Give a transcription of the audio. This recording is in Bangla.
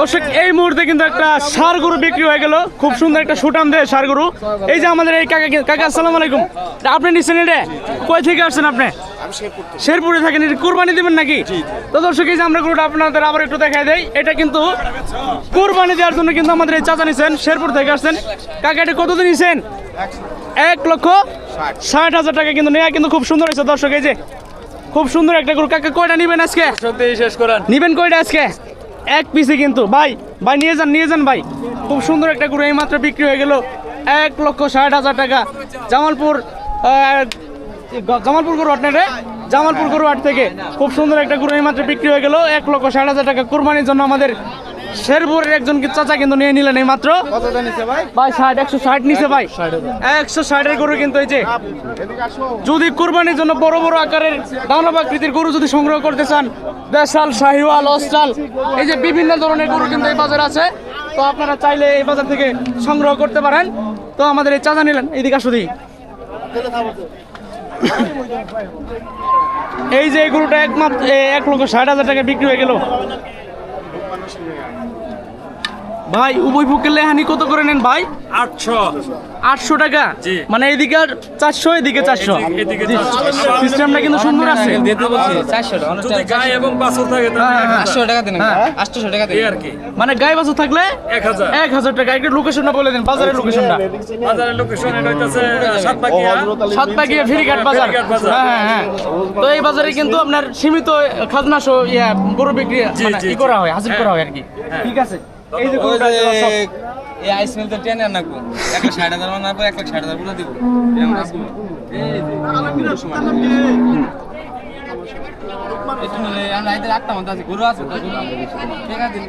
দর্শক এই মুহূর্তে কিন্তু একটা ষাঁড় গরু বিক্রি হয়ে গেল, খুব সুন্দর একটা সুটাম দেয় ষাঁড় গরু। এই যে আমাদের এই কাকা, কাকা আসসালামু আলাইকুম, আপনি নিচ্ছেন এটা কই থেকে আসছেন আপনি? শেরপুরে থাকেন, এটা কুরবানি দিবেন নাকি? তো দর্শক এই যে আমরা গরুটা আপনাদের আবার একটু দেখাই দেই, এটা কিন্তু কুরবানি দেওয়ার জন্য কিন্তু আমাদের এই চাচা নিছেন, শেরপুর থেকে আসছেন। কাকা এটা কত দিন নিছেন? 1,60,000 টাকা কিন্তু নেয়া, কিন্তু খুব সুন্দর হয়েছে দর্শক। এই যে খুব সুন্দর একটা গরু। কাকা কয়টা নিবেন আজকে? শেষ করেন। নিবেন কয়টা আজকে? এক পিসে কিন্তু ভাই, ভাই নিয়ে যান ভাই। খুব সুন্দর একটা গরু এই মাত্র বিক্রি হয়ে গেল 1,60,000 টাকা। জামালপুর গরু হাট নেই, জামালপুর গরু হাট থেকে খুব সুন্দর একটা গরু এই মাত্র বিক্রি হয়ে গেল 1,60,000 টাকা। কুরবানির জন্য আমাদের শেরপুরের একজন চাচা কিন্তু নিয়ে নিলেন এই মাত্র। ভাই 160 নিছে ভাই, 160 এর গরু কিন্তু। এই যে যদি কুরবানির জন্য বড় বড় আকারের দানব আকৃতির গরু যদি সংগ্রহ করতে চান, দেশাল, শাহিওয়াল, অস্ট্রাল, এই যে বিভিন্ন ধরনের গরু কিন্তু এই বাজারে আছে। তো আপনারা চাইলে এই বাজার থেকে সংগ্রহ করতে পারেন। তো আমাদের এই চাচা নিলেন, এইদিকে আসো দিই। এই যে এই গরুটা একমাত্র 1,60,000 টাকা বিক্রি হয়ে গেল। ভাই উভয় পক্ষের লেহানি কত করে নেন ভাই? 800 টাকা। মানে এদিকে 400, এদিকে 400। সিস্টেমটা কিন্তু সুন্দর আছে। মানে গায়ে বাছুর থাকলে 1,000 টাকা। একটু লোকেশনটা বলে দেন, বাজারের লোকেশনটা। সাতপাকিয়া ফেরিঘাট বাজার। হ্যাঁ। তো এই বাজারে কিন্তু আপনার সীমিত খাজনা সহ গরু বিক্রি করা হয়, হাজির করা হয় আর কি। ঠিক আছে। এই যে এই আইসমেল তো টেনে না গো, 1,60,000 মানার পর 1,60,000 বলে দিব। আমরা আইতে রাখতাম, গরু আছে, ঠিক আছে।